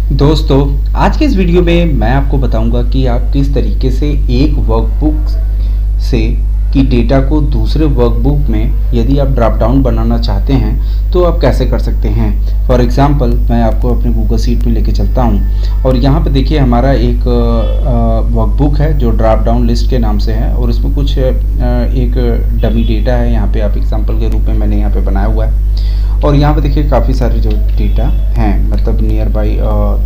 दोस्तों, आज के इस वीडियो में मैं आपको बताऊंगा कि आप किस तरीके से एक वर्कबुक से की डेटा को दूसरे वर्कबुक में यदि आप ड्रॉप डाउन बनाना चाहते हैं तो आप कैसे कर सकते हैं। फॉर एग्जांपल मैं आपको अपने गूगल शीट में लेके चलता हूं और यहाँ पे देखिए हमारा एक वर्कबुक है जो ड्रॉप डाउन लिस्ट के नाम से है और इसमें कुछ एक डमी डेटा है। यहाँ पे आप एग्जांपल के रूप में मैंने यहाँ पे बनाया हुआ है और यहाँ पे देखिए काफ़ी सारे जो डेटा हैं, मतलब नियर बाई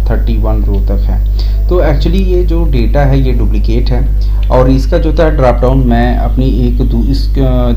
31 रो तक है। तो एक्चुअली ये जो डेटा है ये डुप्लीकेट है और इसका जो था ड्रॉप डाउन मैं अपनी एक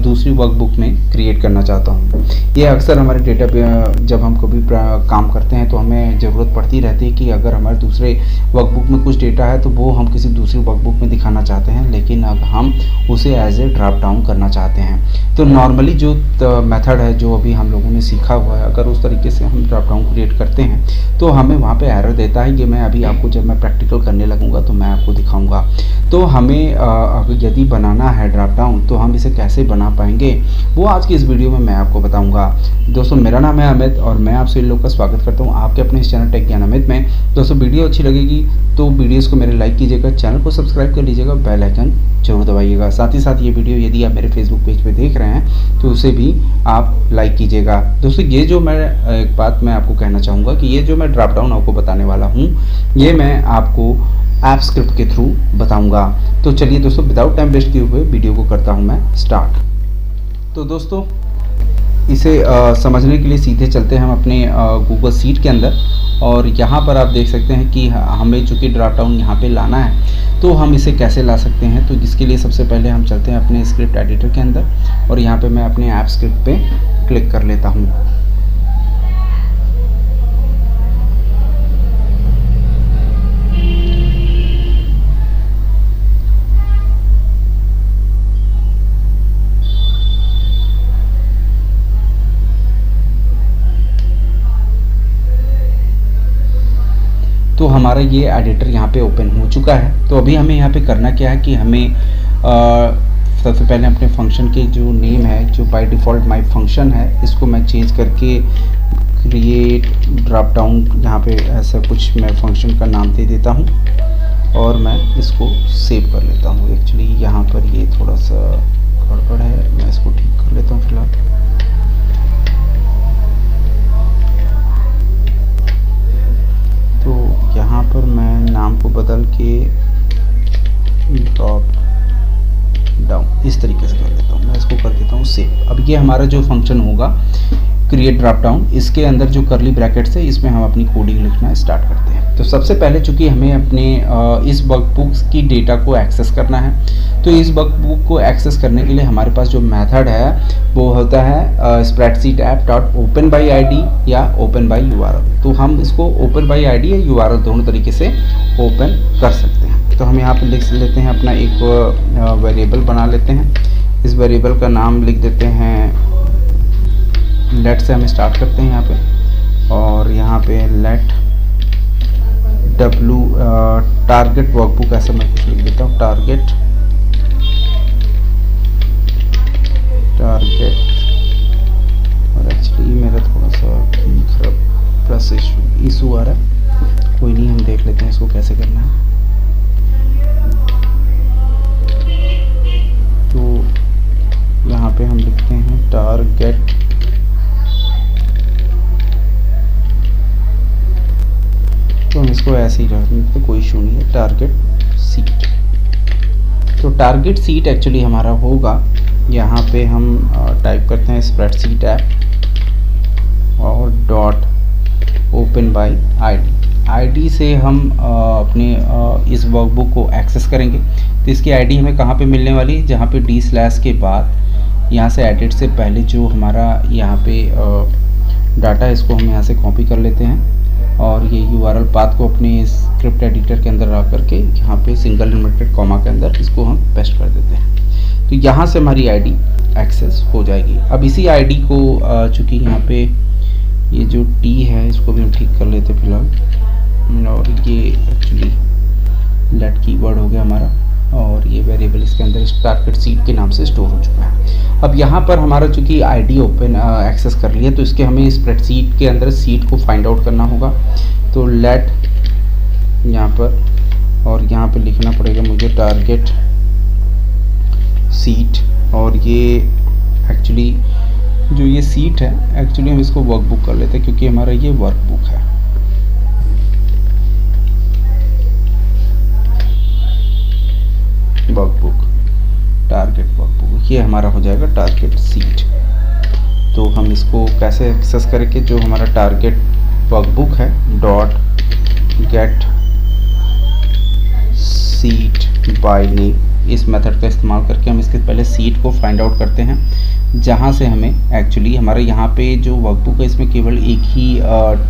दूसरी वर्कबुक में क्रिएट करना चाहता हूँ। ये अक्सर हमारे डेटा पे जब हम कभी काम करते हैं तो हमें ज़रूरत पड़ती रहती है कि अगर हमारे दूसरे वर्कबुक में कुछ डेटा है तो वो हम किसी दूसरी वर्कबुक में दिखाना चाहते हैं, लेकिन अब हम उसे एज ए ड्रॉप डाउन करना चाहते हैं। तो नॉर्मली जो मेथड है जो अभी हम लोगों ने सीखा हुआ है, अगर उस तरीके से हम ड्रॉप डाउन क्रिएट करते हैं तो हमें वहाँ पे एरर देता है। ये मैं अभी आपको जब मैं प्रैक्टिकल करने लगूंगा तो मैं आपको दिखाऊंगा। तो हमें यदि बनाना है ड्रॉप डाउन तो हम इसे कैसे बना पाएंगे वो आज की इस वीडियो में मैं आपको बताऊंगा। दोस्तों, मेरा नाम है अमित और मैं आपसे इन लोग का स्वागत करता हूं आपके अपने इस चैनल टेक ज्ञान अमित में। दोस्तों, वीडियो अच्छी लगेगी तो वीडियोस को मेरे लाइक कीजिएगा, चैनल को सब्सक्राइब कर लीजिएगा, बेल आइकन जरूर दबाइएगा। साथ ही साथ ये वीडियो यदि आप मेरे फेसबुक पेज पे देख रहे हैं तो उसे भी आप लाइक कीजिएगा। दोस्तों, ये जो मैं एक बात मैं आपको कहना चाहूँगा कि ये जो मैं ड्रॉप डाउन आपको बताने वाला हूँ ये मैं आपको ऐप स्क्रिप्ट के थ्रू बताऊंगा। तो चलिए दोस्तों, विदाउट टाइम वेस्ट किए हुए वीडियो को करता हूं मैं स्टार्ट। तो दोस्तों, इसे समझने के लिए सीधे चलते हैं हम अपने गूगल शीट के अंदर और यहाँ पर आप देख सकते हैं कि हमें चूँकि ड्रॉप डाउन यहाँ पे लाना है तो हम इसे कैसे ला सकते हैं। तो इसके लिए सबसे पहले हम चलते हैं अपने स्क्रिप्ट एडिटर के अंदर और यहाँ पे मैं अपने ऐप स्क्रिप्ट पे क्लिक कर लेता हूँ। तो हमारा ये एडिटर यहाँ पे ओपन हो चुका है। तो अभी हमें यहाँ पे करना क्या है कि हमें सबसे पहले अपने फंक्शन के जो नेम है जो बाय डिफ़ॉल्ट माय फंक्शन है इसको मैं चेंज करके क्रिएट ड्रॉप डाउन यहाँ पे ऐसा कुछ मैं फंक्शन का नाम दे देता हूँ और मैं इसको सेव कर लेता हूँ। एक्चुअली यहाँ पर ये थोड़ा सा गड़बड़ है, मैं इसको ठीक कर लेता हूँ फिलहाल। यहाँ पर मैं नाम को बदल के ड्रॉप डाउन इस तरीके से कर देता हूँ। मैं इसको कर देता हूँ सेव। अब ये हमारा जो फंक्शन होगा क्रिएट ड्रॉप डाउन, इसके अंदर जो करली ब्रैकेट्स है इसमें हम अपनी कोडिंग लिखना स्टार्ट करते हैं। तो सबसे पहले चूंकि हमें अपने इस वर्कबुक की डेटा को एक्सेस करना है तो इस वर्कबुक को एक्सेस करने के लिए हमारे पास जो मेथड है वो होता है spreadsheet app dot open by I या ओपन बाई URL। तो हम इसको ओपन बाई आई या URL दोनों तरीके से ओपन कर सकते हैं। तो हम यहाँ पे लिख लेते हैं अपना एक वेरिएबल बना लेते हैं। इस वेरिएबल का नाम लिख देते हैं लेट से हम स्टार्ट करते हैं यहाँ पे और यहाँ पे लेट W टारगेट वर्कबुक ऐसा मैं कुछ लिख देता हूँ। टारगेट और एक्चुअली मेरा थोड़ा सा खराब प्लस इशू आ रहा है, कोई नहीं, हम देख लेते हैं इसको कैसे करना है। तो यहाँ पे हम लिखते हैं टारगेट तो हम इसको ऐसे ही रखते हैं, कोई इशू नहीं है। टारगेट सीट, तो टारगेट सीट एक्चुअली हमारा होगा यहाँ पे हम टाइप करते हैं स्प्रेडशीट ऐप और डॉट ओपन बाय आईडी से हम अपने इस वर्कबुक को एक्सेस करेंगे। तो इसकी आईडी हमें कहाँ पे मिलने वाली है, जहाँ पे d/ के बाद यहाँ से एडिट से पहले जो हमारा यहाँ पे डाटा है इसको हम यहाँ से कॉपी कर लेते हैं और ये URL पाथ को अपने स्क्रिप्ट एडिटर के अंदर ला करके यहाँ पे सिंगल इन्वर्टेड कॉमा के अंदर इसको हम पेस्ट कर देते हैं। तो यहाँ से हमारी आईडी एक्सेस हो जाएगी। अब इसी आईडी को चूँकि यहाँ पे ये जो T है इसको भी हम ठीक कर लेते हैं फिलहाल और ये एक्चुअली लेट कीवर्ड हो गया हमारा और ये वेरिएबल इसके अंदर टारगेट सीट के नाम से स्टोर हो चुका है। अब यहाँ पर हमारा चूँकि आईडी ओपन एक्सेस कर लिया, तो इसके हमें स्प्रेडशीट के अंदर सीट को फाइंड आउट करना होगा। तो लेट यहाँ पर, और यहाँ पर लिखना पड़ेगा मुझे टारगेट सीट, और ये एक्चुअली जो ये सीट है एक्चुअली हम इसको वर्कबुक कर लेते हैं क्योंकि हमारा ये वर्कबुक है। वर्कबुक, टारगेट वर्कबुक, ये हमारा हो जाएगा टारगेट सीट। तो हम इसको कैसे एक्सेस करेंगे, जो हमारा टारगेट वर्कबुक है dot gate seat by name, इस मेथड का इस्तेमाल करके हम इसके पहले सीट को फाइंड आउट करते हैं, जहाँ से हमें एक्चुअली हमारे यहाँ पे जो वर्कबुक है इसमें केवल एक ही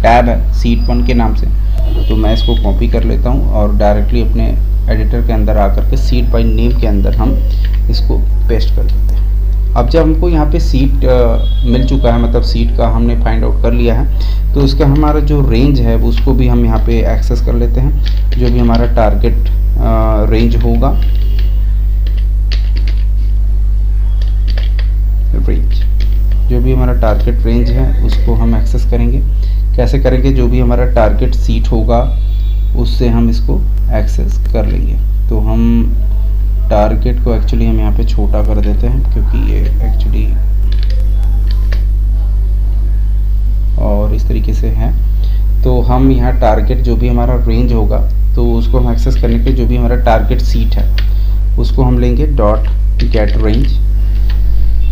टैब है सीट 1 के नाम से। तो मैं इसको कॉपी कर लेता हूँ और डायरेक्टली अपने एडिटर के अंदर आकर के सीट बाय नेम के अंदर हम इसको पेस्ट कर देते हैं। अब जब हमको यहाँ पे सीट मिल चुका है, मतलब सीट का हमने फाइंड आउट कर लिया है, तो इसका हमारा जो रेंज है उसको भी हम यहाँ पे एक्सेस कर लेते हैं। जो भी हमारा टारगेट रेंज होगा, जो भी हमारा टारगेट रेंज है उसको हम एक्सेस करेंगे। कैसे करेंगे, जो भी हमारा टारगेट सीट होगा उससे हम इसको एक्सेस कर लेंगे। तो हम टारगेट को एक्चुअली हम यहाँ पे छोटा कर देते हैं क्योंकि ये एक्चुअली और इस तरीके से है। तो हम यहाँ टारगेट जो भी हमारा रेंज होगा तो उसको हम एक्सेस करने के जो भी हमारा टारगेट सीट है उसको हम लेंगे डॉट गेट रेंज,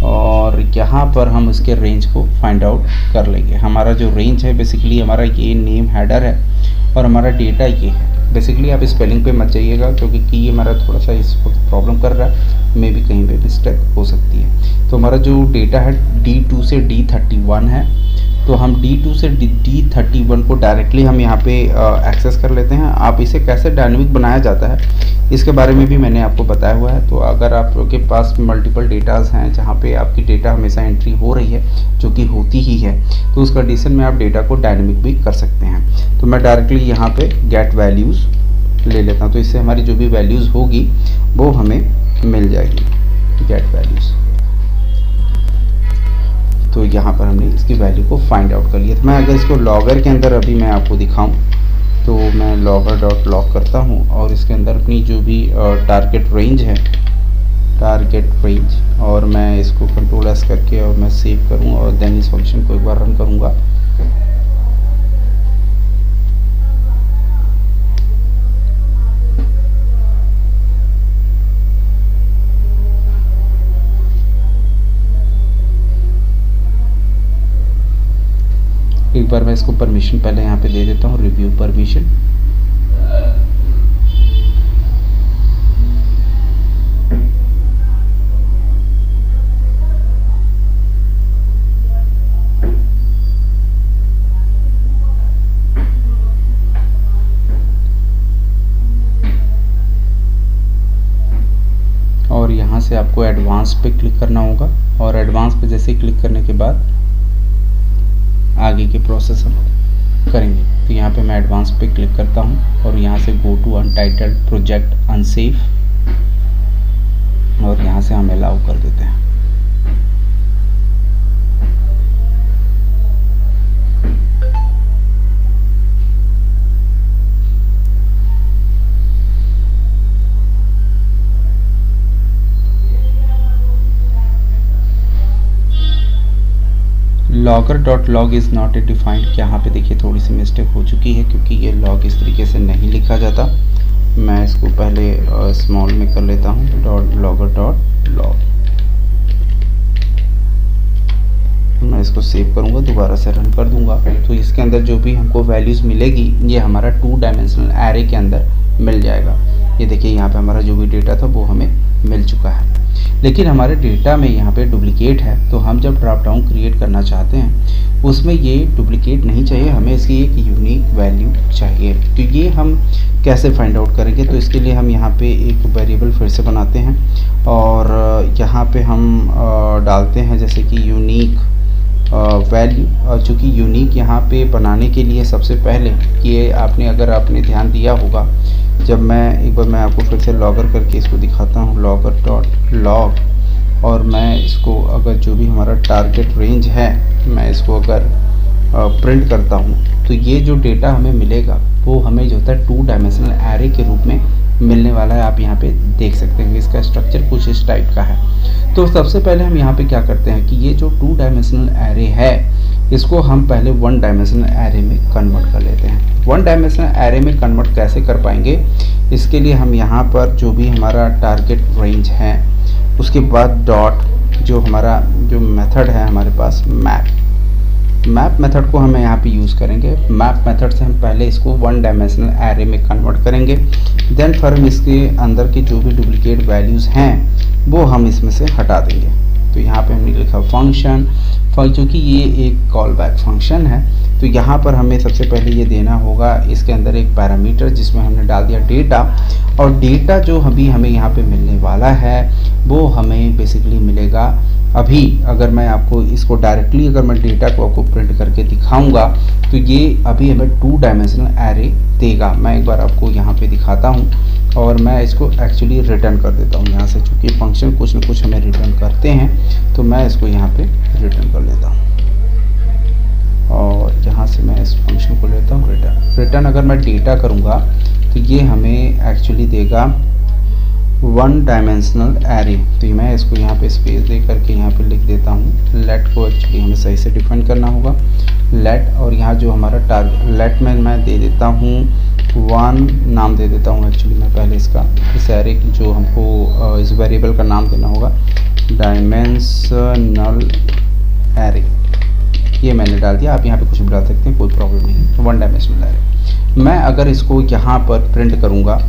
और यहाँ पर हम इसके रेंज को फाइंड आउट कर लेंगे। हमारा जो रेंज है बेसिकली हमारा ये नेम हेडर है और हमारा डेटा ये है। बेसिकली आप स्पेलिंग पे मत जाइएगा क्योंकि ये हमारा थोड़ा सा इस वक्त प्रॉब्लम कर रहा है, मे भी कहीं पे मिस्टेक हो सकती है। तो हमारा जो डेटा है D2 से D31 है, तो हम D2 से D31 को डायरेक्टली हम यहाँ पे एक्सेस कर लेते हैं। आप इसे कैसे डायनेमिक बनाया जाता है इसके बारे में भी मैंने आपको बताया हुआ है। तो अगर आपके पास मल्टीपल डेटाज हैं जहाँ पे आपकी डेटा हमेशा एंट्री हो रही है, जो कि होती ही है, तो उस कंडीशन में आप डेटा को डायनेमिक भी कर सकते हैं। तो मैं डायरेक्टली यहाँ पे गेट वैल्यूज़ ले लेता हूँ, तो इससे हमारी जो भी वैल्यूज़ होगी वो हमें मिल जाएगी, गेट वैल्यूज़। तो यहाँ पर हमने इसकी वैल्यू को फाइंड आउट कर लिया। तो मैं अगर इसको लॉगर के अंदर अभी मैं आपको दिखाऊं तो मैं लॉगर डॉट लॉग करता हूँ और इसके अंदर अपनी जो भी टारगेट रेंज है, टारगेट रेंज, और मैं इसको कंट्रोल एस करके और मैं सेव करूँ और देन इस फंक्शन को एक बार रन करूँगा। एक बार मैं इसको परमिशन पहले यहाँ पे दे देता हूँ, रिव्यू परमिशन। और यहाँ से आपको एडवांस पे क्लिक करना होगा, और एडवांस पे जैसे ही क्लिक करने के बाद आगे के प्रोसेस हम करेंगे। तो यहाँ पे मैं एडवांस पे क्लिक करता हूँ और यहाँ से go to untitled project unsafe, और यहाँ से हम अलाउ कर देते हैं। Logger dot log is not a defined, यहाँ पे देखिए थोड़ी सी मिस्टेक हो चुकी है क्योंकि ये लॉग इस तरीके से नहीं लिखा जाता। मैं इसको पहले स्मॉल में कर लेता हूँ, डॉट लॉगर डॉट लॉग। मैं इसको सेव करूँगा, दोबारा से रन कर दूँगा। तो इसके अंदर जो भी हमको वैल्यूज़ मिलेगी ये हमारा 2 डायमेंशनल एरे के अंदर मिल जाएगा। ये देखिए यहाँ पे हमारा जो भी डेटा था वो हमें मिल चुका है, लेकिन हमारे डेटा में यहाँ पे डुप्लीकेट है। तो हम जब ड्रॉप डाउन क्रिएट करना चाहते हैं उसमें ये डुप्लीकेट नहीं चाहिए, हमें इसकी एक यूनिक वैल्यू चाहिए। तो ये हम कैसे फाइंड आउट करेंगे, तो इसके लिए हम यहाँ पे एक वेरिएबल फिर से बनाते हैं और यहाँ पे हम डालते हैं जैसे कि यूनिक वैल्यू चूँकि यूनिक यहाँ पे बनाने के लिए सबसे पहले ये अगर आपने ध्यान दिया होगा, जब मैं आपको फिर से लॉगर करके इसको दिखाता हूँ, लॉगर डॉट लॉग, और मैं इसको अगर जो भी हमारा टारगेट रेंज है मैं इसको अगर प्रिंट करता हूँ तो ये जो डेटा हमें मिलेगा वो हमें जो होता है 2 डायमेंशनल एरे के रूप में मिलने वाला है। आप यहाँ पे देख सकते हैं इसका स्ट्रक्चर कुछ इस टाइप का है। तो सबसे पहले हम यहाँ पे क्या करते हैं कि ये जो 2 डायमेंशनल एरे है इसको हम पहले 1 डायमेंशनल एरे में कन्वर्ट कर लेते हैं। 1 डायमेंशनल एरे में कन्वर्ट कैसे कर पाएंगे, इसके लिए हम यहाँ पर जो भी हमारा टारगेट रेंज है उसके बाद डॉट जो हमारा जो मेथड है हमारे पास मैप मेथड को हमें यहाँ पे यूज़ करेंगे। मैप मेथड से हम पहले इसको 1 डायमेंशनल एरे में कन्वर्ट करेंगे, देन फिर हम इसके अंदर के जो भी डुप्लीकेट वैल्यूज़ हैं वो हम इसमें से हटा देंगे। तो यहाँ पे हमने लिखा फंक्शन चूँकि ये एक कॉल बैक फंक्शन है तो यहाँ पर हमें सबसे पहले ये देना होगा इसके अंदर एक पैरामीटर जिसमें हमने डाल दिया डेटा, और डेटा जो अभी हमें यहाँ पे मिलने वाला है वो हमें बेसिकली मिलेगा। अभी अगर मैं आपको इसको डायरेक्टली अगर मैं डेटा को आपको प्रिंट करके दिखाऊंगा तो ये अभी हमें 2 डायमेंशनल एरे देगा। मैं एक बार आपको यहाँ पे दिखाता हूँ और मैं इसको एक्चुअली रिटर्न कर देता हूँ यहाँ से, चूँकि फंक्शन कुछ न कुछ हमें रिटर्न करते हैं तो मैं इसको यहाँ पे रिटर्न कर लेता हूँ और यहाँ से मैं इस फंक्शन को लेता हूँ रिटर्न। अगर मैं डेटा करूँगा तो ये हमें एक्चुअली देगा 1 डायमेंशनल एरे। तो मैं इसको यहाँ पे स्पेस दे करके यहाँ पे लिख देता हूँ। लेट को एक्चुअली हमें सही से डिफाइन करना होगा, लेट, और यहाँ जो हमारा टारगेट लेट में मैं दे देता हूँ 1 नाम दे देता हूँ। एक्चुअली मैं पहले इस एरे की जो हमको इस वेरिएबल का नाम देना होगा डायमेंशनल एरे, ये मैंने डाल दिया। आप यहाँ पे कुछ भी डाल सकते हैं, कोई प्रॉब्लम नहीं है। 1 डायमेंशनल एरे मैं अगर इसको यहाँ पर प्रिंट करूँगा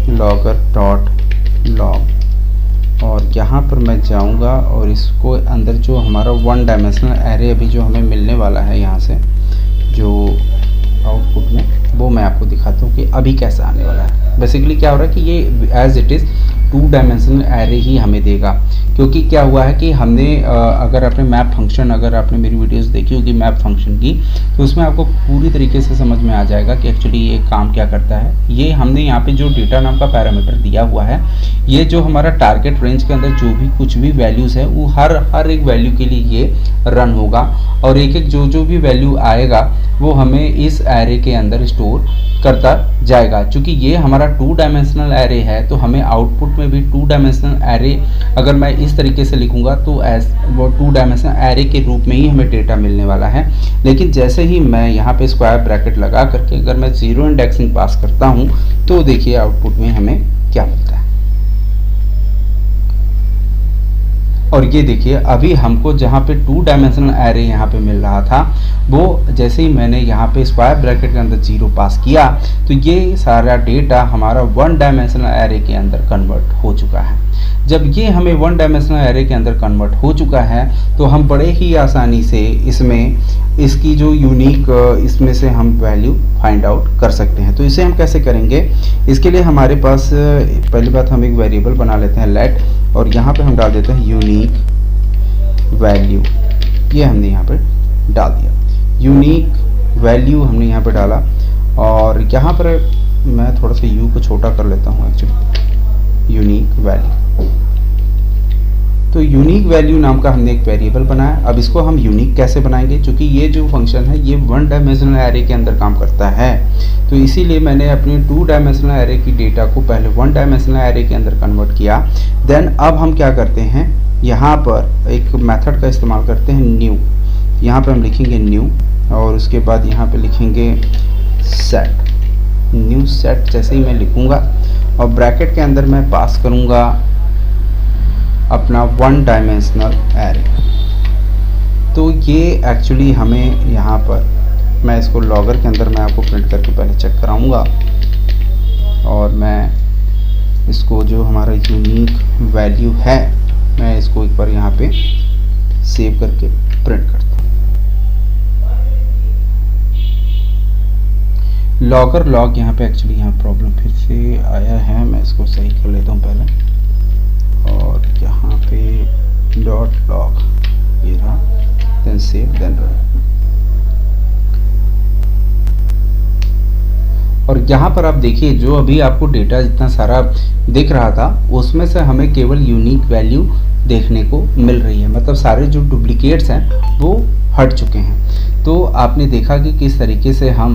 लॉगर डॉट लॉग, और यहाँ पर मैं जाऊँगा और इसको अंदर जो हमारा 1 डायमेंशनल एरे अभी जो हमें मिलने वाला है यहाँ से जो आउटपुट में, वो मैं आपको दिखाता हूँ कि अभी कैसा आने वाला है। बेसिकली क्या हो रहा है कि ये as it is 2 dimensional array ही हमें देगा, क्योंकि क्या हुआ है कि हमने अगर आपने मैप फंक्शन, अगर आपने मेरी वीडियोस देखी होगी मैप फंक्शन की, तो उसमें आपको पूरी तरीके से समझ में आ जाएगा कि एक्चुअली ये काम क्या करता है। ये हमने यहाँ पे जो डेटा नाम का पैरामीटर दिया हुआ है, ये जो हमारा टारगेट रेंज के अंदर जो भी कुछ भी वैल्यूज़ है वो हर एक वैल्यू के लिए ये रन होगा, और एक एक जो भी वैल्यू आएगा वो हमें इस एरे के अंदर स्टोर करता जाएगा। क्योंकि ये हमारा 2 डायमेंशनल एरे है तो हमें आउटपुट में भी 2 डायमेंशनल एरे, अगर मैं इस तरीके से लिखूंगा तो वो 2 डायमेंशनल एरे के रूप में ही हमें डेटा मिलने वाला है। लेकिन जैसे ही मैं यहाँ पे स्क्वायर ब्रैकेट लगा करके अगर मैं 0 इंडेक्सिंग पास करता हूँ तो देखिए आउटपुट में हमें क्या मिलता है। और ये देखिए अभी हमको जहाँ पे 2 डायमेंशनल एरे यहाँ पे मिल रहा था, वो जैसे ही मैंने यहाँ पे स्क्वायर ब्रैकेट के अंदर 0 पास किया तो ये सारा डेटा हमारा 1 डायमेंशनल एरे के अंदर कन्वर्ट हो चुका है। जब ये हमें 1 डायमेंशनल एरे के अंदर कन्वर्ट हो चुका है तो हम बड़े ही आसानी से इसकी जो यूनिक इसमें से हम वैल्यू फाइंड आउट कर सकते हैं। तो इसे हम कैसे करेंगे, इसके लिए हमारे पास पहली बात हम एक वेरिएबल बना लेते हैं लेट, और यहाँ पे हम डाल देते हैं यूनिक वैल्यू। ये हमने यहाँ पे डाल दिया, यूनिक वैल्यू हमने यहाँ पे डाला, और यहाँ पर मैं थोड़ा सा यू को छोटा कर लेता हूँ एक्चुअली, यूनिक वैल्यू। तो यूनिक वैल्यू नाम का हमने एक वेरिएबल बनाया। अब इसको हम यूनिक कैसे बनाएंगे, क्योंकि ये जो फंक्शन है ये 1 डायमेंशनल एरे के अंदर काम करता है, तो इसीलिए मैंने अपने 2 डायमेंशनल एरे की डेटा को पहले 1 डायमेंशनल एरे के अंदर कन्वर्ट किया। देन अब हम क्या करते हैं, यहाँ पर एक मेथड का इस्तेमाल करते हैं न्यू। यहाँ पर हम लिखेंगे न्यू, और उसके बाद यहाँ पे लिखेंगे सेट, न्यू सेट। जैसे ही मैं लिखूँगा और ब्रैकेट के अंदर मैं पास करूँगा अपना 1 डायमेंशनल एरे, तो ये एक्चुअली हमें यहाँ पर, मैं इसको लॉगर के अंदर मैं आपको प्रिंट करके पहले चेक कराऊंगा, और मैं इसको जो हमारा यूनिक वैल्यू है मैं इसको एक बार यहाँ पे सेव करके प्रिंट करता हूँ। लॉगर लॉग यहाँ पे एक्चुअली यहाँ प्रॉब्लम फिर से आया है, मैं इसको सही कर लेता हूँ पहले, और यहाँ पे डॉट लॉग ये रहा, देन सेव, देन रन। और यहाँ पर आप देखिए जो अभी आपको डेटा जितना सारा दिख रहा था उसमें से हमें केवल यूनिक वैल्यू देखने को मिल रही है, मतलब सारे जो डुप्लीकेट्स हैं वो हट चुके हैं। तो आपने देखा कि किस तरीके से हम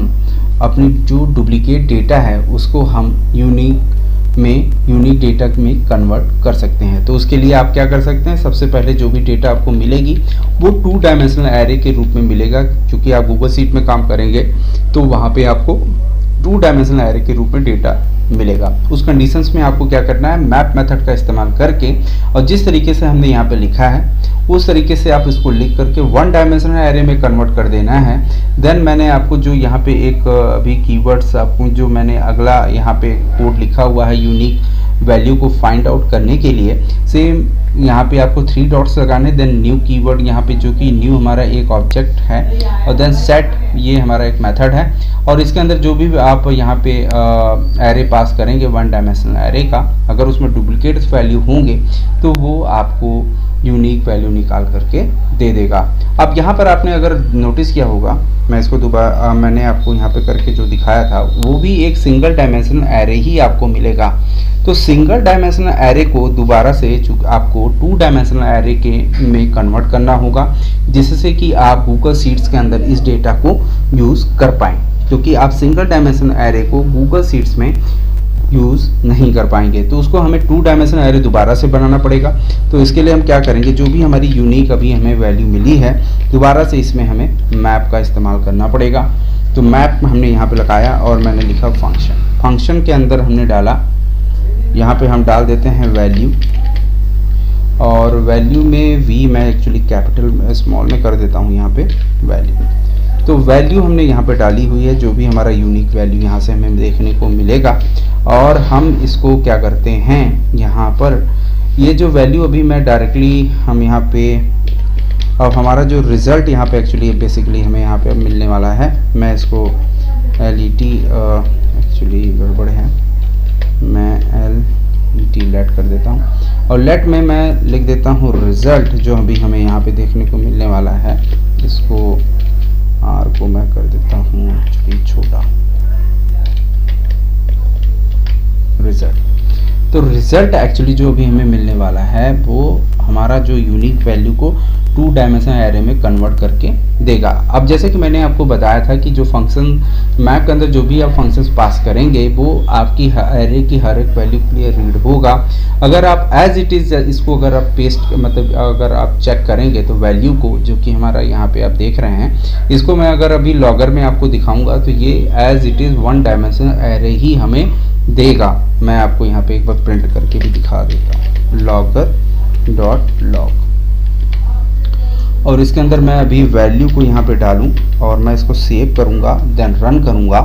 अपनी जो डुप्लीकेट डेटा है उसको हम यूनिक डेटा में कन्वर्ट कर सकते हैं। तो उसके लिए आप क्या कर सकते हैं, सबसे पहले जो भी डेटा आपको मिलेगी वो 2 डायमेंशनल एरे के रूप में मिलेगा। क्योंकि आप गूगल शीट में काम करेंगे तो वहाँ पे आपको 2 डायमेंशनल एरे के रूप में डेटा मिलेगा। उस कंडीशंस में आपको क्या करना है, मैप मेथड का इस्तेमाल करके और जिस तरीके से हमने यहाँ पे लिखा है उस तरीके से आप इसको लिख करके 1 डायमेंशनल एरे में कन्वर्ट कर देना है। देन मैंने आपको जो यहाँ पे एक अभी कीवर्ड्स आपको जो मैंने अगला यहाँ पे कोड लिखा हुआ है यूनिक वैल्यू को फाइंड आउट करने के लिए, सेम यहाँ पे आपको 3 डॉट्स लगाने, देन न्यू कीवर्ड यहाँ पे जो कि न्यू हमारा एक ऑब्जेक्ट है, और देन सेट ये हमारा एक मेथड है। और इसके अंदर जो भी आप यहाँ पे एरे पास करेंगे 1 डायमेंशनल एरे का, अगर उसमें डुप्लीकेट्स वैल्यू होंगे तो वो आपको यूनिक वैल्यू निकाल करके दे देगा। अब यहाँ पर आपने अगर नोटिस किया होगा, मैं इसको दोबारा मैंने आपको यहाँ पे करके जो दिखाया था वो भी एक सिंगल डायमेंशनल एरे ही आपको मिलेगा। तो सिंगल डायमेंशनल एरे को दोबारा से आपको 2 डायमेंशनल एरे के में कन्वर्ट करना होगा, जिससे कि आप गूगल शीट्स के अंदर इस डेटा को यूज़ कर पाएँ। क्योंकि आप सिंगल डायमेंशनल एरे को गूगल शीट्स में यूज़ नहीं कर पाएंगे, तो उसको हमें 2 डायमेंशनल एरे दोबारा से बनाना पड़ेगा। तो इसके लिए हम क्या करेंगे, जो भी हमारी यूनिक अभी हमें वैल्यू मिली है दोबारा से इसमें हमें मैप का इस्तेमाल करना पड़ेगा। तो मैप हमने यहाँ पे लगाया और मैंने लिखा फंक्शन के अंदर हमने डाला, यहाँ पे हम डाल देते हैं वैल्यू, और वैल्यू में वी मैं एक्चुअली कैपिटल स्मॉल में कर देता हूँ यहाँ पे वैल्यू। तो वैल्यू हमने यहाँ पे डाली हुई है, जो भी हमारा यूनिक वैल्यू यहाँ से हमें देखने को मिलेगा। और हम इसको क्या करते हैं, यहाँ पर ये जो वैल्यू अभी मैं डायरेक्टली हम यहाँ पे, अब हमारा जो रिज़ल्ट यहाँ पे एक्चुअली बेसिकली हमें यहाँ पे मिलने वाला है, मैं इसको LET एक्चुअली गड़बड़ है, मैं LET लेट कर देता हूँ, और लेट में मैं लिख देता हूँ रिज़ल्ट जो अभी हमें यहाँ पे देखने को मिलने वाला है। इसको R को मैं कर देता हूँ एक्चुअली छोटा, रिज़ल्ट। तो रिज़ल्ट एक्चुअली जो अभी हमें मिलने वाला है वो हमारा जो यूनिक वैल्यू को 2 डायमेंशनल एरे में कन्वर्ट करके देगा। अब जैसे कि मैंने आपको बताया था कि जो फंक्शन मैप के अंदर जो भी आप फंक्शंस पास करेंगे वो आपकी एरे की हर एक वैल्यू के लिए रीड होगा। अगर आप एज इट इज़ इसको अगर आप पेस्ट मतलब अगर आप चेक करेंगे तो वैल्यू को जो कि हमारा यहाँ पे आप देख रहे हैं, इसको मैं अगर अभी लॉगर में आपको दिखाऊंगा तो ये as it is 1 dimensional array ही हमें देगा। मैं आपको यहाँ पे एक बार प्रिंट करके भी दिखा देता हूँ, logger.log, और इसके अंदर मैं अभी वैल्यू को यहाँ पे डालूँ और मैं इसको सेव करूँगा, देन रन करूँगा,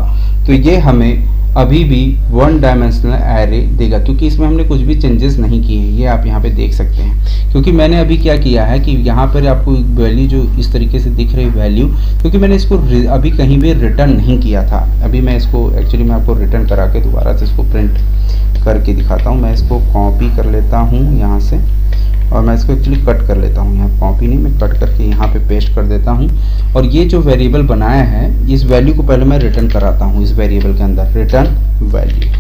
तो ये हमें अभी भी 1 डायमेंशनल एरे देगा, क्योंकि इसमें हमने कुछ भी चेंजेस नहीं किए हैं। ये आप यहाँ पे देख सकते हैं, क्योंकि मैंने अभी क्या किया है कि यहाँ पर आपको वैल्यू जो इस तरीके से दिख रही वैल्यू, क्योंकि मैंने इसको अभी कहीं भी रिटर्न नहीं किया था। अभी मैं इसको एक्चुअली मैं आपको रिटर्न करा के दोबारा से इसको प्रिंट करके दिखाता हूँ। मैं इसको कॉपी कर लेता हूँ यहाँ से, और मैं इसको एक्चुअली कट कर लेता हूँ, यहाँ कॉपी नहीं, मैं कट करके यहाँ पे पेस्ट कर देता हूँ। और ये जो वेरिएबल बनाया है, इस वैल्यू को पहले मैं रिटर्न कराता हूँ इस वेरिएबल के अंदर, रिटर्न वैल्यू,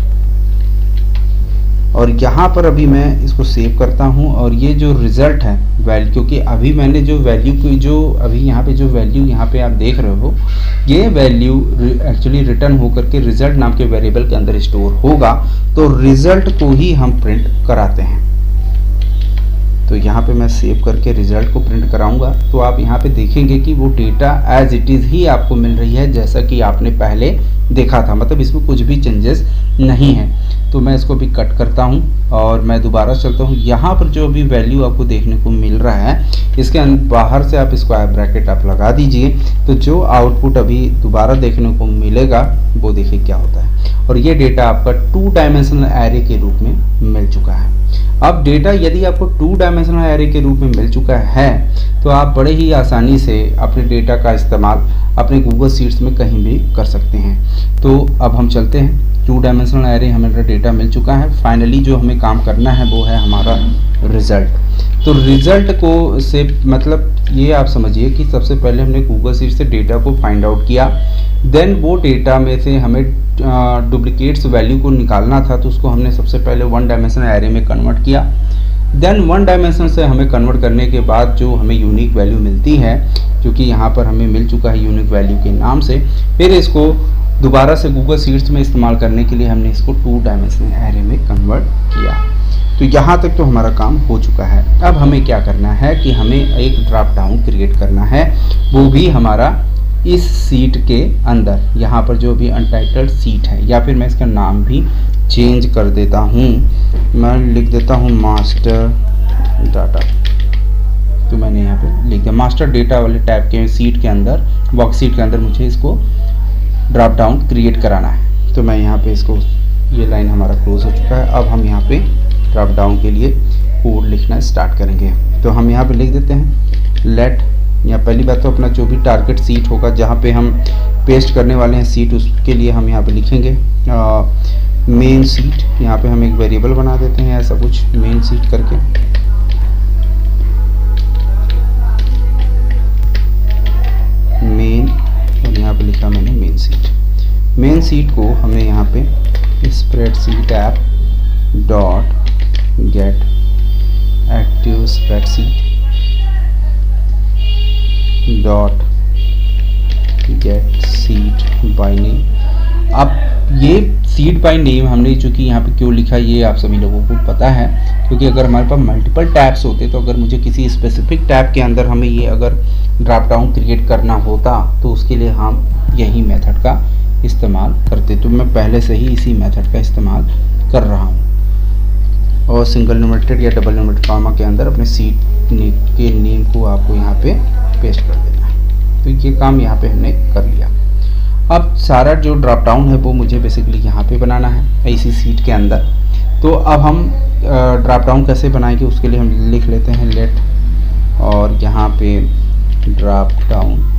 और यहाँ पर अभी मैं इसको सेव करता हूँ। और ये जो रिज़ल्ट है वैल्यू, क्योंकि अभी मैंने जो वैल्यू की जो अभी यहाँ पे जो वैल्यू यहाँ पे आप देख रहे हो, ये वैल्यू एक्चुअली रिटर्न होकर के रिज़ल्ट नाम के वेरिएबल के अंदर स्टोर होगा। तो रिज़ल्ट को ही हम प्रिंट कराते हैं। तो यहाँ पे मैं सेव करके रिज़ल्ट को प्रिंट कराऊंगा, तो आप यहाँ पे देखेंगे कि वो डेटा एज इट इज़ ही आपको मिल रही है, जैसा कि आपने पहले देखा था, मतलब इसमें कुछ भी चेंजेस नहीं है। तो मैं इसको भी कट करता हूँ और मैं दोबारा चलता हूँ। यहाँ पर जो भी वैल्यू आपको देखने को मिल रहा है, इसके बाहर से आप स्क्वायर ब्रैकेट आप लगा दीजिए, तो जो आउटपुट अभी दोबारा देखने को मिलेगा वो देखिए क्या होता है। और ये डेटा आपका 2 डायमेंशनल एरे के रूप में मिल चुका है। अब डेटा यदि आपको 2 डायमेंशनल एरे के रूप में मिल चुका है, तो आप बड़े ही आसानी से अपने डेटा का इस्तेमाल अपने गूगल शीट्स में कहीं भी कर सकते हैं। तो अब हम चलते हैं, 2 डायमेंशनल एरे हमारा डेटा मिल चुका है। फाइनली जो हमें काम करना है वो है हमारा रिजल्ट। तो रिजल्ट को से मतलब ये आप समझिए कि सबसे पहले हमने गूगल शीट से डेटा को फाइंड आउट किया, देन वो डेटा में से हमें डुप्लीकेट्स वैल्यू को निकालना था, तो उसको हमने सबसे पहले 1 डायमेंशनल एरे में कन्वर्ट किया। देन 1 डायमेंशन से हमें कन्वर्ट करने के बाद जो हमें यूनिक वैल्यू मिलती है, जो कि यहाँ पर हमें मिल चुका है यूनिक वैल्यू के नाम से, फिर इसको दोबारा से गूगल शीट्स में इस्तेमाल करने के लिए हमने इसको 2 डायमेंशनल एरे में कन्वर्ट किया। तो यहाँ तक तो हमारा काम हो चुका है। अब हमें क्या करना है कि हमें एक ड्रॉप डाउन क्रिएट करना है, वो भी हमारा इस सीट के अंदर, यहाँ पर जो भी अनटाइटल्ड सीट है, या फिर मैं इसका नाम भी चेंज कर देता हूँ, मैं लिख देता हूँ मास्टर डाटा। तो मैंने यहाँ पे लिख दिया मास्टर डेटा वाले टैब के सीट के अंदर, बॉक्स सीट के अंदर मुझे इसको ड्रॉप डाउन क्रिएट कराना है। तो मैं यहाँ पे इसको, ये लाइन हमारा क्लोज हो चुका है। अब हम यहाँ पे ड्रॉप डाउन के लिए कोड लिखना स्टार्ट करेंगे। तो हम यहाँ पे लिख देते हैं लेट, या पहली बात तो अपना जो भी टारगेट सीट होगा जहाँ पे हम पेस्ट करने वाले हैं सीट, उसके लिए हम यहाँ पे लिखेंगे मेन सीट। यहाँ पे हम एक वेरिएबल बना देते हैं ऐसा कुछ, मेन सीट करके। मेन, और यहाँ पे लिखा मैंने मेन सीट। मेन सीट को हमें यहाँ पे spreadsheet app dot gate active spreadsheet dot gate seat by name. अब ये सीट बाय नेम हमने चूँकि यहाँ पे क्यों लिखा ये आप सभी लोगों को पता है, क्योंकि अगर हमारे पास मल्टीपल टैब्स होते तो अगर मुझे किसी स्पेसिफिक टैब के अंदर हमें ये अगर ड्रॉप डाउन क्रिएट करना होता तो उसके लिए हम यही मेथड का इस्तेमाल करते। तो मैं पहले से ही इसी मेथड का इस्तेमाल कर रहा हूँ, और सिंगल न्यूमरेटर या डबल न्यूमरेटर कॉमा के अंदर अपने सीट के नेम को आपको यहाँ पे पेस्ट कर देना है। तो ये काम यहाँ पे हमने कर लिया। अब सारा जो ड्रॉप डाउन है वो मुझे बेसिकली यहाँ पे बनाना है इसी सीट के अंदर। तो अब हम ड्रॉप डाउन कैसे बनाएंगे उसके लिए हम लिख लेते हैं लेट, और यहाँ पे ड्रॉप डाउन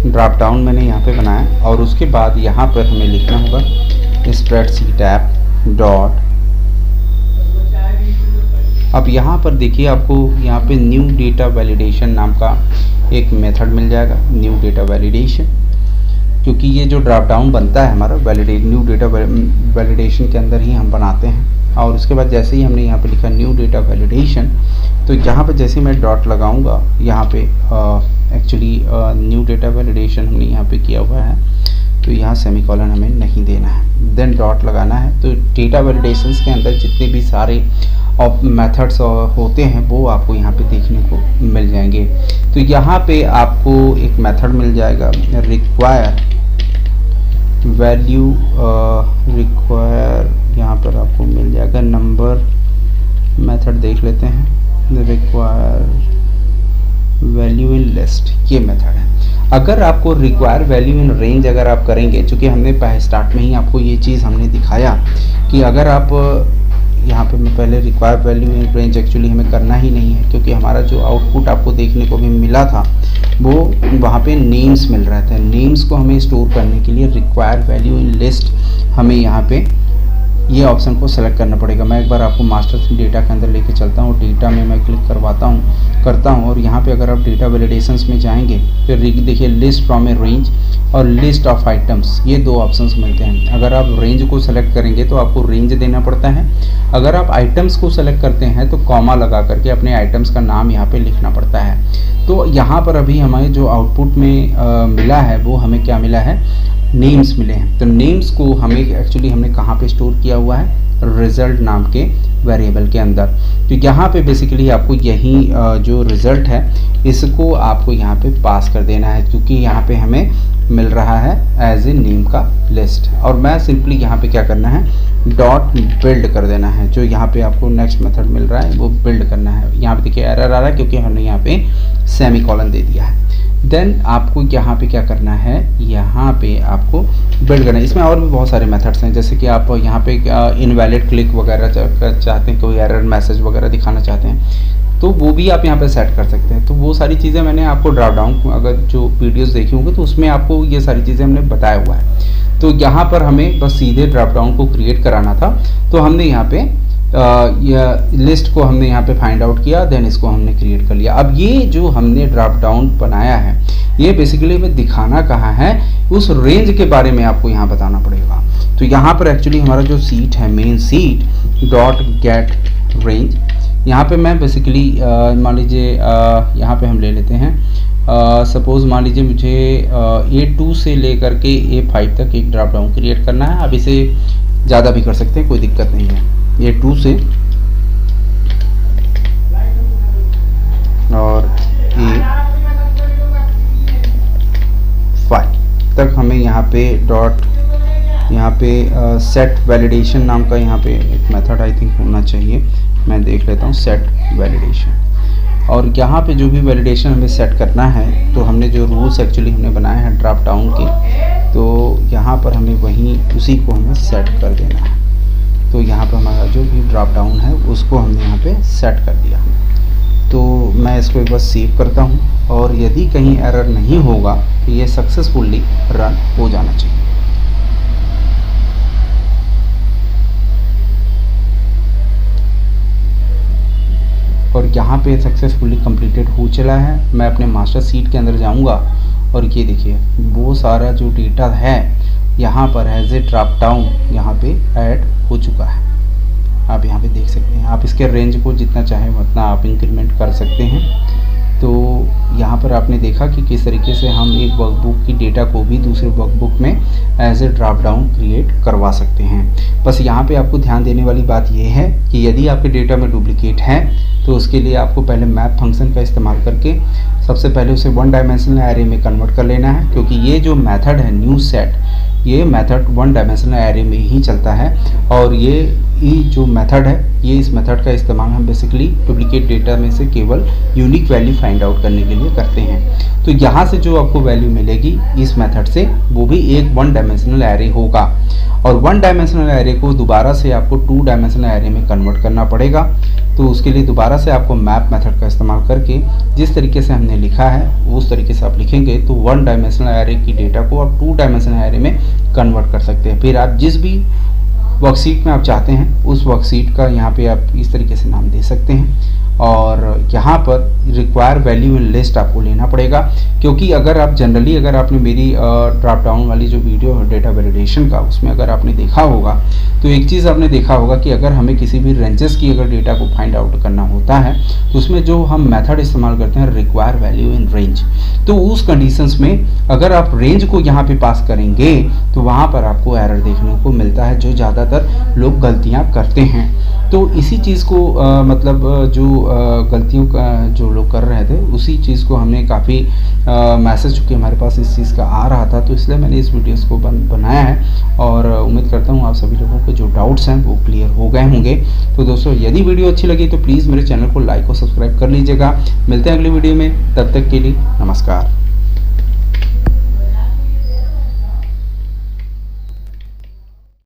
ड्रॉप डाउन मैंने यहाँ पे बनाया, और उसके बाद यहाँ पर हमें लिखना होगा स्प्रेडशीट ऐप डॉट। अब यहाँ पर देखिए आपको यहाँ पे न्यू डेटा वैलिडेशन नाम का एक मेथड मिल जाएगा, न्यू डेटा वैलिडेशन, क्योंकि ये जो ड्रॉप डाउन बनता है हमारा न्यू डेटा वैलिडेशन के अंदर ही हम बनाते हैं। और उसके बाद जैसे ही हमने यहाँ पे लिखा न्यू डेटा वैलिडेशन, तो यहाँ पे जैसे मैं डॉट लगाऊंगा यहाँ पे एक्चुअली न्यू डेटा वैलिडेशन हमने यहाँ पे किया हुआ है, तो यहाँ सेमीकोलन हमें नहीं देना है, देन डॉट लगाना है। तो डेटा वैलिडेशंस के अंदर जितने भी सारे मेथड्स होते हैं वो आपको यहाँ पे देखने को मिल जाएंगे। तो यहाँ पे आपको एक मेथड मिल जाएगा रिक्वायर वैल्यू, रिक्वायर यहाँ पर आपको मिल जाएगा नंबर मेथड, देख लेते हैं रिक्वायर वैल्यू इन लिस्ट, ये मेथड है। अगर आपको रिक्वायर वैल्यू इन रेंज अगर आप करेंगे, चूँकि हमने स्टार्ट में ही आपको ये चीज़ हमने दिखाया कि अगर आप यहाँ पे मैं पहले require value in range actually हमें करना ही नहीं है, क्योंकि हमारा जो आउटपुट आपको देखने को भी मिला था वो वहाँ पे नेम्स मिल रहा था। नेम्स को हमें स्टोर करने के लिए रिक्वायर वैल्यू इन लिस्ट हमें यहाँ पे ये ऑप्शन को सेलेक्ट करना पड़ेगा। मैं एक बार आपको मास्टर डेटा के अंदर लेके चलता हूँ, डेटा में मैं क्लिक करता हूँ और यहाँ पे अगर आप डेटा वैलिडेशंस में जाएंगे फिर देखिए लिस्ट फ्रॉम ए रेंज और लिस्ट ऑफ आइटम्स, ये दो ऑप्शंस मिलते हैं। अगर आप रेंज को सेलेक्ट करेंगे तो आपको रेंज देना पड़ता है, अगर आप आइटम्स को सेलेक्ट करते हैं तो कॉमा लगा करके अपने आइटम्स का नाम यहाँ पे लिखना पड़ता है। तो यहाँ पर अभी हमें जो आउटपुट में मिला है वो हमें क्या मिला है, नेम्स मिले हैं। तो नेम्स को हमें एक्चुअली हमने कहाँ पे स्टोर किया हुआ है, रिजल्ट नाम के वेरिएबल के अंदर। तो यहाँ पे बेसिकली आपको यही जो रिजल्ट है इसको आपको यहाँ पे पास कर देना है, क्योंकि यहाँ पे हमें मिल रहा है एज ए नेम का लिस्ट। और मैं सिंपली यहाँ पे क्या करना है, डॉट बिल्ड कर देना है। जो यहाँ पे आपको नेक्स्ट मेथड मिल रहा है वो बिल्ड करना है। यहाँ पे देखिए एरर आ रहा है क्योंकि हमने यहाँ पे सेमीकोलन दे दिया है। देन आपको यहाँ पे क्या करना है, यहाँ पे आपको बिल्ड करना है। इसमें और भी बहुत सारे मेथड्स हैं, जैसे कि आप यहाँ पे इनवैलिड क्लिक वगैरह चाहते हैं, कोई एरर मैसेज वगैरह दिखाना चाहते हैं, तो वो भी आप यहाँ पे सेट कर सकते हैं। तो वो सारी चीज़ें मैंने आपको ड्रॉप डाउन, अगर जो वीडियोस देखी होंगे तो उसमें आपको ये सारी चीज़ें हमने बताया हुआ है। तो यहाँ पर हमें बस सीधे ड्रॉप डाउन को क्रिएट कराना था, तो हमने यहाँ पे लिस्ट को हमने यहाँ पे फाइंड आउट किया, देन इसको हमने क्रिएट कर लिया। अब ये जो हमने ड्रॉप डाउन बनाया है, ये बेसिकली हमें दिखाना कहाँ है, उस रेंज के बारे में आपको यहाँ बताना पड़ेगा। तो यहाँ पर एक्चुअली हमारा जो सीट है, main seat dot gate range, यहाँ पे मैं बेसिकली मान लीजिए यहाँ पे हम ले लेते हैं, सपोज़ मान लीजिए मुझे A2 से लेकर के A5 तक एक ड्रॉप डाउन क्रिएट करना है। अब इसे ज़्यादा भी कर सकते हैं, कोई दिक्कत नहीं है। A2 से और A5 तक हमें यहाँ पे डॉट, यहाँ पे सेट वैलिडेशन नाम का यहाँ पे एक मेथड आई थिंक होना चाहिए, मैं देख लेता हूँ, सेट वैलिडेशन। और यहाँ पे जो भी वैलिडेशन हमें सेट करना है, तो हमने जो रूल्स एक्चुअली हमने बनाए हैं ड्रॉप डाउन के, तो यहाँ पर हमें वहीं उसी को हमें सेट कर देना है। तो यहाँ पर हमारा जो भी ड्रॉप डाउन है उसको हमने यहाँ पे सेट कर दिया। तो मैं इसको एक बार सेव करता हूँ, और यदि कहीं एरर नहीं होगा तो ये सक्सेसफुली रन हो जाना चाहिए। और यहाँ पे सक्सेसफुली कंप्लीटेड हो चला है। मैं अपने मास्टर सीट के अंदर जाऊँगा और ये देखिए वो सारा जो डेटा है यहाँ पर एज ए ड्रॉप डाउन यहाँ पे ऐड हो चुका है। आप यहाँ पे देख सकते हैं। आप इसके रेंज को जितना चाहें उतना आप इंक्रीमेंट कर सकते हैं। तो यहाँ पर आपने देखा कि किस तरीके से हम एक वर्कबुक की डेटा को भी दूसरे वर्कबुक में as a drop down create करवा सकते हैं। बस यहाँ पे आपको ध्यान देने वाली बात यह है कि यदि आपके डेटा में डुप्लीकेट है तो उसके लिए आपको पहले मैप फंक्शन का इस्तेमाल करके सबसे पहले उसे वन डायमेंशनल एरे में कन्वर्ट कर लेना है, क्योंकि ये जो मेथड है न्यू सेट, ये मेथड वन डायमेंशनल एरे में ही चलता है। और ये जो मेथड है, ये इस मेथड का इस्तेमाल हम बेसिकली डुप्लीकेट डेटा में से केवल यूनिक वैल्यू फाइंड आउट करने के लिए करते हैं। तो यहाँ से जो आपको वैल्यू मिलेगी इस मेथड से, वो भी एक वन डायमेंशनल एरे होगा। और वन डायमेंशनल एरे को दोबारा से आपको टू डायमेंशनल एरे में कन्वर्ट करना पड़ेगा। तो उसके लिए दोबारा से आपको मैप मेथड का इस्तेमाल करके जिस तरीके से हमने लिखा है उस तरीके से आप लिखेंगे तो वन डायमेंशनल एरे की डेटा को आप टू डायमेंशनल एरे में कन्वर्ट कर सकते हैं। फिर आप जिस भी वर्कशीट में आप चाहते हैं उस वर्कशीट का यहाँ पे आप इस तरीके से नाम दे सकते हैं। और यहाँ पर रिक्वायर वैल्यू इन लिस्ट आपको लेना पड़ेगा, क्योंकि अगर आप जनरली अगर आपने मेरी ड्रॉप डाउन वाली जो वीडियो है डेटा वैलिडेशन का, उसमें अगर आपने देखा होगा तो एक चीज़ आपने देखा होगा कि अगर हमें किसी भी रेंजेस की अगर डेटा को फाइंड आउट करना होता है तो उसमें जो हम मेथड इस्तेमाल करते हैं रिक्वायर वैल्यू इन रेंज। तो उस कंडीशंस में अगर आप रेंज को यहाँ पे पास करेंगे तो वहाँ पर आपको एरर देखने को मिलता है, जो ज़्यादातर लोग गलतियाँ करते हैं। तो इसी चीज़ को मतलब जो गलतियों का जो लोग कर रहे थे उसी चीज़ को हमने काफ़ी मैसेज चुके हमारे पास इस चीज़ का आ रहा था, तो इसलिए मैंने इस वीडियोस को बनाया है। और उम्मीद करता हूँ आप सभी लोगों के जो डाउट्स हैं वो क्लियर हो गए होंगे। तो दोस्तों यदि वीडियो अच्छी लगी तो प्लीज़ मेरे चैनल को लाइक और सब्सक्राइब कर लीजिएगा। मिलते हैं अगली वीडियो में, तब तक के लिए नमस्कार।